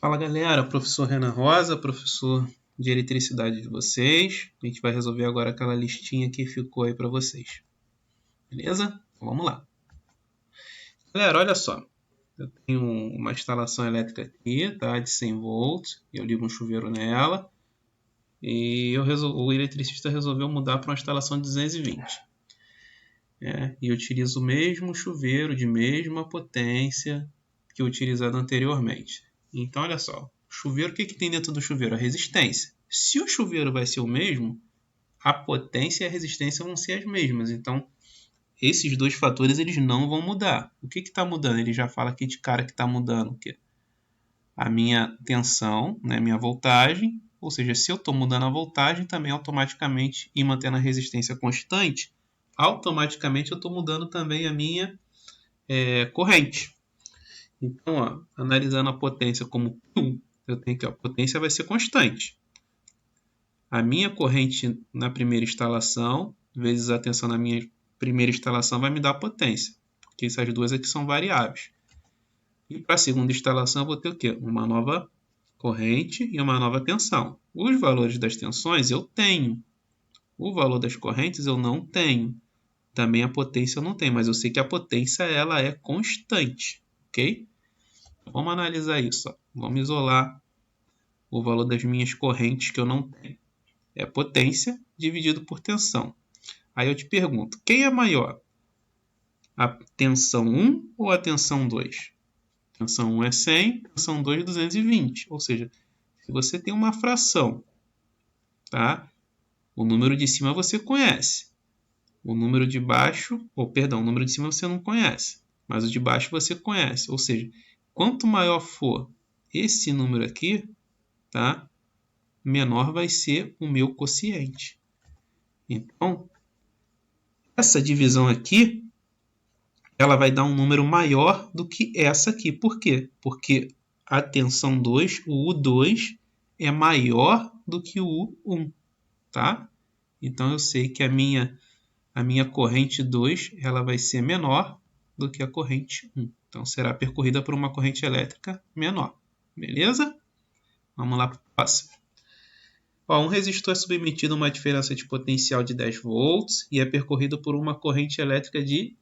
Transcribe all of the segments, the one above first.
Fala galera, professor Renan Rosa, professor de eletricidade de vocês. A gente vai resolver agora aquela listinha que ficou aí para vocês. Beleza? Então vamos lá. Galera, olha só. Eu tenho uma instalação elétrica aqui, tá? De 100 volts. Eu ligo um chuveiro nela. E o eletricista resolveu mudar para uma instalação de 220. E eu utilizo o mesmo chuveiro de mesma potência que eu utilizado anteriormente. Então, olha só. O chuveiro, o que tem dentro do chuveiro? A resistência. Se o chuveiro vai ser o mesmo, a potência e a resistência vão ser as mesmas. Então, esses dois fatores eles não vão mudar. O que está mudando? Ele já fala aqui de cara que está mudando o quê? A minha tensão, né, minha voltagem. Ou seja, se eu estou mudando a voltagem, também automaticamente, e mantendo a resistência constante, automaticamente eu estou mudando também a minha corrente. Então, ó, analisando a potência como Q, eu tenho que a potência vai ser constante. A minha corrente na primeira instalação, vezes a tensão na minha primeira instalação, vai me dar a potência. Porque essas duas aqui são variáveis. E para a segunda instalação, eu vou ter o quê? Uma nova corrente e uma nova tensão. Os valores das tensões eu tenho. O valor das correntes eu não tenho. Também a potência eu não tenho, mas eu sei que a potência ela é constante. Ok? Vamos analisar isso. Ó. Vamos isolar o valor das minhas correntes que eu não tenho. É potência dividido por tensão. Aí eu te pergunto, quem é maior? A tensão 1 ou a tensão 2? Tensão 1 é 100, tensão 2 é 220. Ou seja, se você tem uma fração, tá? O número de cima você conhece. O número de baixo, o número de cima você não conhece. Mas o de baixo você conhece. Ou seja, quanto maior for esse número aqui, tá? Menor vai ser o meu quociente. Então, essa divisão aqui, ela vai dar um número maior do que essa aqui. Por quê? Porque a tensão 2, o U2, é maior do que o U1, tá? Então, eu sei que a minha corrente 2 ela vai ser menor do que a corrente 1. Então, será percorrida por uma corrente elétrica menor. Beleza? Vamos lá para o próximo. Ó, um resistor é submetido a uma diferença de potencial de 10 volts e é percorrido por uma corrente elétrica de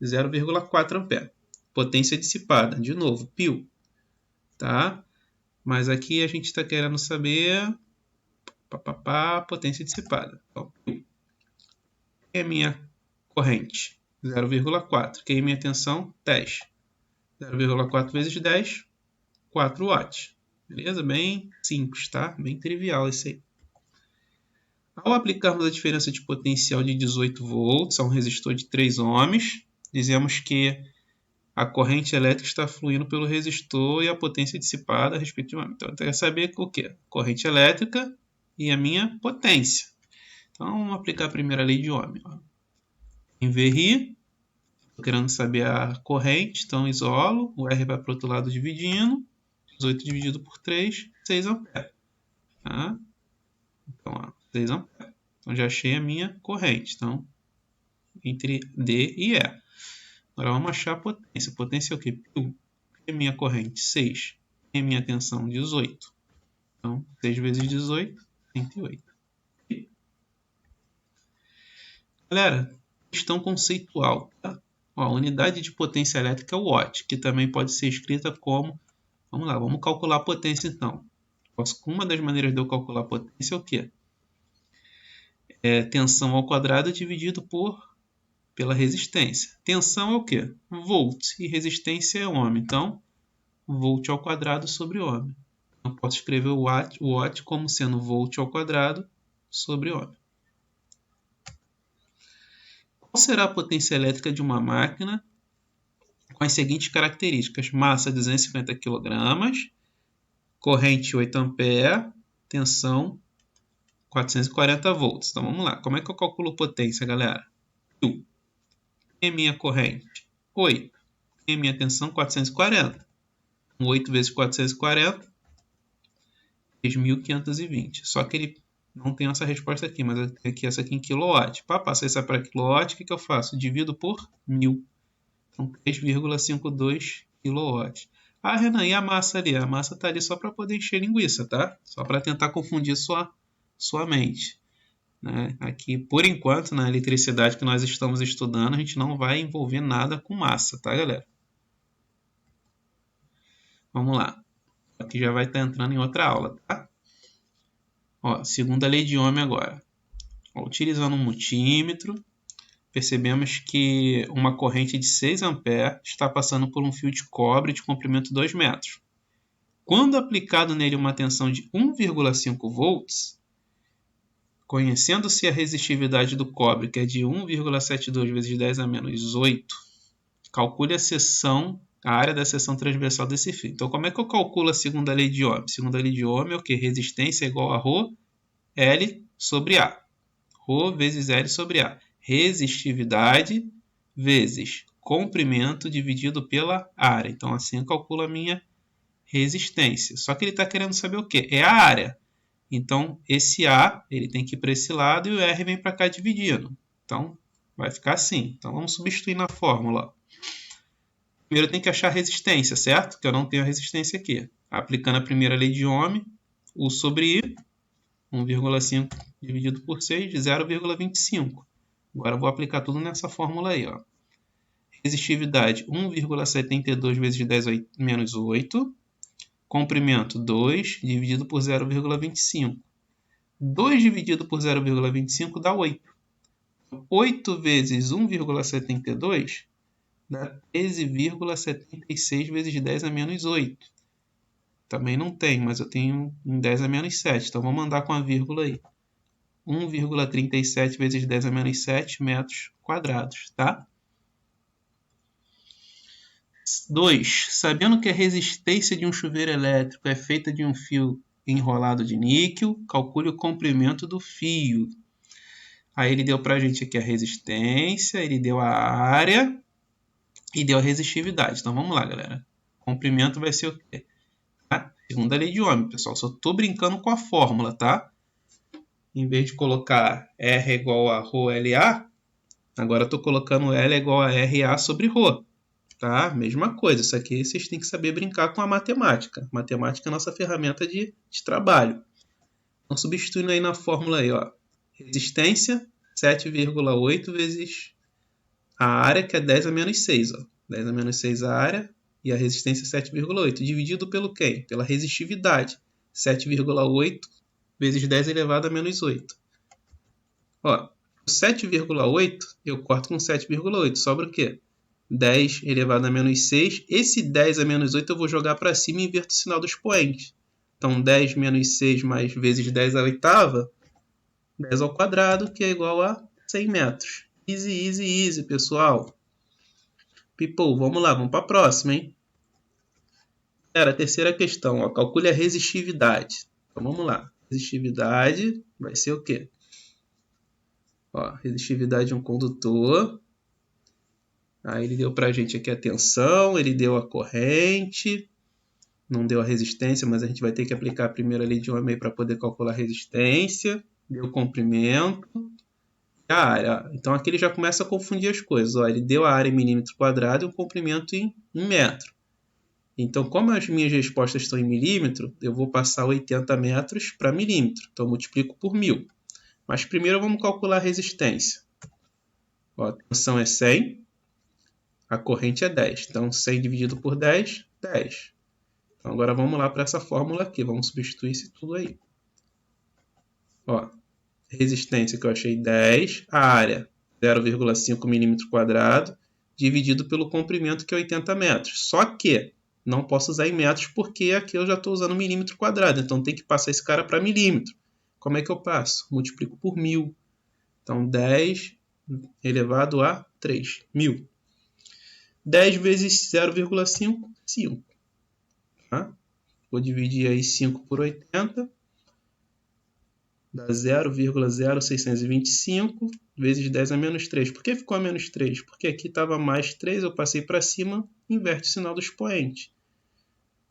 0,4 ampere. Potência dissipada, de novo, π. Tá? Mas aqui a gente está querendo saber potência dissipada. Então, π. Que é minha corrente? 0,4. Que é minha tensão? 10. 0,4 vezes 10, 4 watts. Beleza? Bem simples, tá? Bem trivial isso aí. Ao aplicarmos a diferença de potencial de 18 volts a um resistor de 3 ohms, dizemos que a corrente elétrica está fluindo pelo resistor e a potência dissipada, respectivamente. Então, eu quero saber o que? Corrente elétrica e a minha potência. Então, vamos aplicar a primeira lei de Ohm. Em VRI, estou querendo saber a corrente, então isolo, o R vai para o outro lado dividindo, 18 dividido por 3, 6 amperes. Tá? Então, ó, 6 amperes. Então, já achei a minha corrente. Então, entre D e E. Agora, vamos achar a potência. Potência é o quê? Q. É minha corrente? 6. É minha tensão? 18. Então, 6 vezes 18, 108. Galera, questão conceitual. Tá? Ó, a unidade de potência elétrica é o watt, que também pode ser escrita como... Vamos lá, vamos calcular a potência então. Uma das maneiras de eu calcular a potência é o quê? É tensão ao quadrado dividido pela resistência. Tensão é o quê? Volt. E resistência é ohm. Então, volt ao quadrado sobre ohm. Eu posso escrever o watt como sendo volt ao quadrado sobre ohm. Qual será a potência elétrica de uma máquina com as seguintes características? Massa 250 kg, corrente 8 A, tensão 440 volts. Então vamos lá. Como é que eu calculo potência, galera? Q. É minha corrente? 8. É minha tensão? 440. 8 vezes 440, 3.520. Só que ele não tem essa resposta aqui, mas eu tenho aqui essa aqui em quilowatt. Para passar isso para quilowatt, o que eu faço? Divido por 1.000. Então, 3,52 kW. Ah, Renan, e a massa ali? A massa tá ali só para poder encher linguiça, tá? Só para tentar confundir sua mente. Né? Aqui, por enquanto, na eletricidade que nós estamos estudando, a gente não vai envolver nada com massa, tá, galera? Vamos lá. Aqui já vai estar entrando em outra aula, tá? Ó, segunda lei de Ohm agora. Ó, utilizando um multímetro, percebemos que uma corrente de 6 A está passando por um fio de cobre de comprimento 2 metros. Quando aplicado nele uma tensão de 1,5 volts, conhecendo-se a resistividade do cobre, que é de 1,72 vezes 10 a menos 8, calcule a área da seção transversal desse fio. Então, como é que eu calculo a segunda lei de Ohm? A segunda lei de Ohm é o que? Resistência é igual a ρ L sobre A. Ρ vezes L sobre A. Resistividade vezes comprimento dividido pela área. Então, assim eu calculo a minha resistência. Só que ele está querendo saber o quê? É a área. Então, esse A ele tem que ir para esse lado e o R vem para cá dividindo. Então, vai ficar assim. Então, vamos substituir na fórmula. Primeiro eu tenho que achar a resistência, certo? Que eu não tenho a resistência aqui. Aplicando a primeira lei de Ohm, U sobre I, 1,5 dividido por 6, 0,25. Agora eu vou aplicar tudo nessa fórmula aí. Ó. Resistividade 1,72 vezes 10 menos 8. Comprimento 2 dividido por 0,25. 2 dividido por 0,25 dá 8. 8 vezes 1,72 dá 13,76 vezes 10 a menos 8. Também não tem, mas eu tenho em 10 a menos 7. Então vou mandar com a vírgula aí. 1,37 vezes 10 a menos 7 metros quadrados, tá? 2. Sabendo que a resistência de um chuveiro elétrico é feita de um fio enrolado de níquel, calcule o comprimento do fio. Aí ele deu pra gente aqui a resistência, ele deu a área e deu a resistividade. Então vamos lá, galera. O comprimento vai ser o quê? Tá? Segunda lei de Ohm, pessoal. Só tô brincando com a fórmula, tá? Em vez de colocar R igual a ρLA, agora eu estou colocando L igual a RA sobre ρ. Tá? Mesma coisa. Isso aqui vocês têm que saber brincar com a matemática. Matemática é a nossa ferramenta de trabalho. Então, substituindo aí na fórmula aí, ó. Resistência, 7,8 vezes a área, que é 10 a menos 6. Ó. 10 a menos 6 a área e a resistência 7,8. Dividido pelo quê? Pela resistividade. 7,8 vezes 10 elevado a menos 8. Ó, 7,8 eu corto com 7,8. Sobra o quê? 10 elevado a menos 6. Esse 10 a menos 8 eu vou jogar para cima e inverto o sinal do expoente. Então, 10 menos 6 mais vezes 10 à oitava, 10 ao quadrado, que é igual a 100 metros. Easy, easy, easy, pessoal. People, vamos lá, vamos para a próxima, hein? Era a terceira questão, ó, calcule a resistividade. Então, vamos lá. Resistividade vai ser o quê? Ó, resistividade de um condutor. Aí ele deu para a gente aqui a tensão, ele deu a corrente, não deu a resistência, mas a gente vai ter que aplicar a primeira lei de Ohm para poder calcular a resistência, deu o comprimento, a área. Então aqui ele já começa a confundir as coisas. Ó, ele deu a área em milímetro quadrado e o comprimento em metro. Então, como as minhas respostas estão em milímetro, eu vou passar 80 metros para milímetro. Então, eu multiplico por 1000. Mas primeiro vamos calcular a resistência. Ó, a tensão é 100. A corrente é 10. Então, 100 dividido por 10, 10. Então, agora vamos lá para essa fórmula aqui. Vamos substituir isso tudo aí. Ó, resistência que eu achei 10. A área, 0,5 milímetro quadrado, dividido pelo comprimento, que é 80 metros. Só que não posso usar em metros, porque aqui eu já estou usando milímetro quadrado. Então, tem que passar esse cara para milímetro. Como é que eu passo? Multiplico por 1000. Então, 10 elevado a 3. 1000. 10 vezes 0,5, 5. Tá? Vou dividir aí 5 por 80. Dá 0,0625 vezes 10 a menos 3. Por que ficou a menos 3? Porque aqui estava mais 3, eu passei para cima, inverte o sinal do expoente.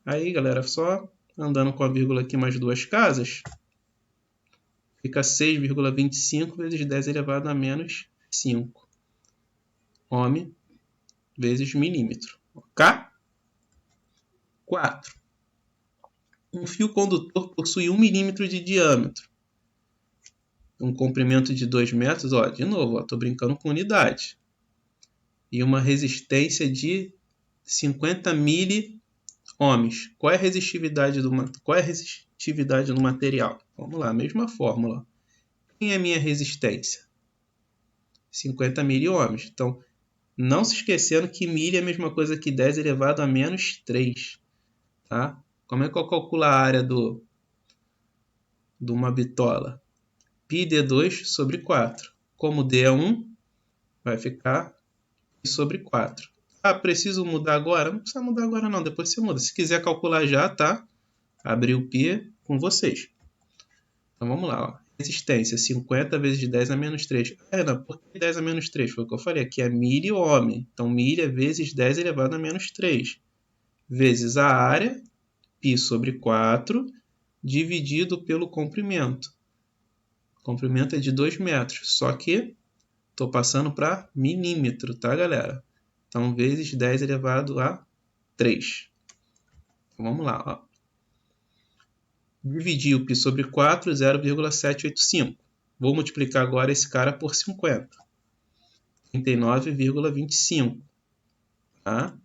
Aí, galera, só andando com a vírgula aqui mais duas casas, fica 6,25 vezes 10 elevado a menos 5. Ohm vezes milímetro. Ok? 4. Um fio condutor possui 1 milímetro de diâmetro. Um comprimento de 2 metros, ó, de novo, estou brincando com unidade. E uma resistência de 50 miliohms. Qual é a resistividade do material? Vamos lá, mesma fórmula. Quem é a minha resistência? 50 miliohms. Então, não se esquecendo que milha é a mesma coisa que 10 elevado a menos 3. Tá? Como é que eu calculo a área de uma bitola? πd2 sobre 4. Como d é 1, vai ficar π sobre 4. Ah, preciso mudar agora? Não precisa mudar agora não, depois você muda. Se quiser calcular já, tá? Abrir o π com vocês. Então vamos lá, ó. Resistência, 50 vezes 10 a menos 3. Não, por que 10 a menos 3? Foi o que eu falei, aqui é miliohm. Então milha vezes 10 elevado a menos 3. Vezes a área, π sobre 4, dividido pelo comprimento. O comprimento é de 2 metros, só que estou passando para milímetro, tá, galera? Então, vezes 10 elevado a 3. Então, vamos lá, ó. Dividir o π sobre 4, 0,785. Vou multiplicar agora esse cara por 50. 39,25. Tá?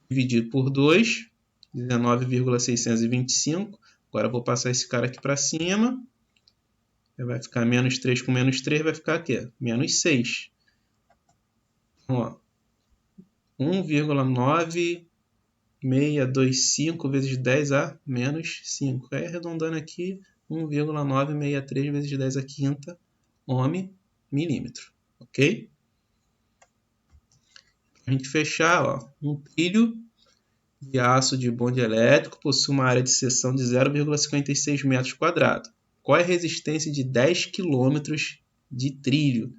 Dividir por 2, 19,625. Agora vou passar esse cara aqui para cima. Vai ficar menos 3 com menos 3, vai ficar aqui, menos 6. Então, 1,9625 vezes 10 a menos 5. Aí, arredondando aqui, 1,963 vezes 10 a quinta ohm milímetro. Ok? Para a gente fechar, ó, um trilho de aço de bonde elétrico possui uma área de seção de 0,56 metros quadrados. Qual é a resistência de 10 km de trilho?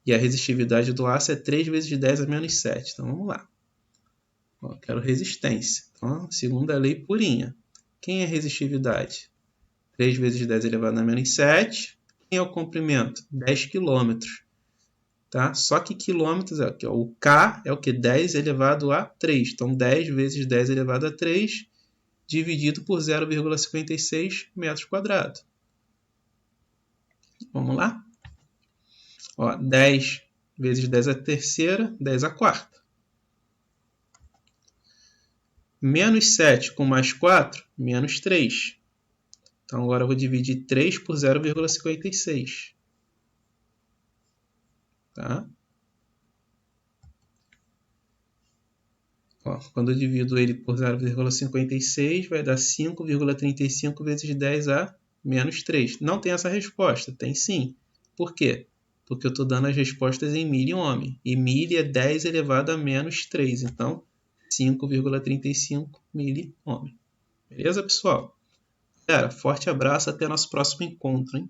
E a resistividade do aço é 3 vezes 10 a menos 7. Então, vamos lá. Ó, quero resistência. Então, segunda lei purinha. Quem é a resistividade? 3 vezes 10 elevado a menos 7. Quem é o comprimento? 10 km. Tá? Só que quilômetros é aqui, ó. O K é o que? 10 elevado a 3. Então, 10 vezes 10 elevado a 3 dividido por 0,56 metros quadrados. Vamos lá? Ó, 10 vezes 10 a terceira, 10 a quarta. Menos 7 com mais 4, menos 3. Então, agora eu vou dividir 3 por 0,56. Tá? Ó, quando eu divido ele por 0,56, vai dar 5,35 vezes 10 a menos 3. Não tem essa resposta? Tem sim. Por quê? Porque eu estou dando as respostas em miliohm. E milha é 10 elevado a menos 3. Então, 5,35 miliohm. Beleza, pessoal? Galera, forte abraço. Até nosso próximo encontro, hein?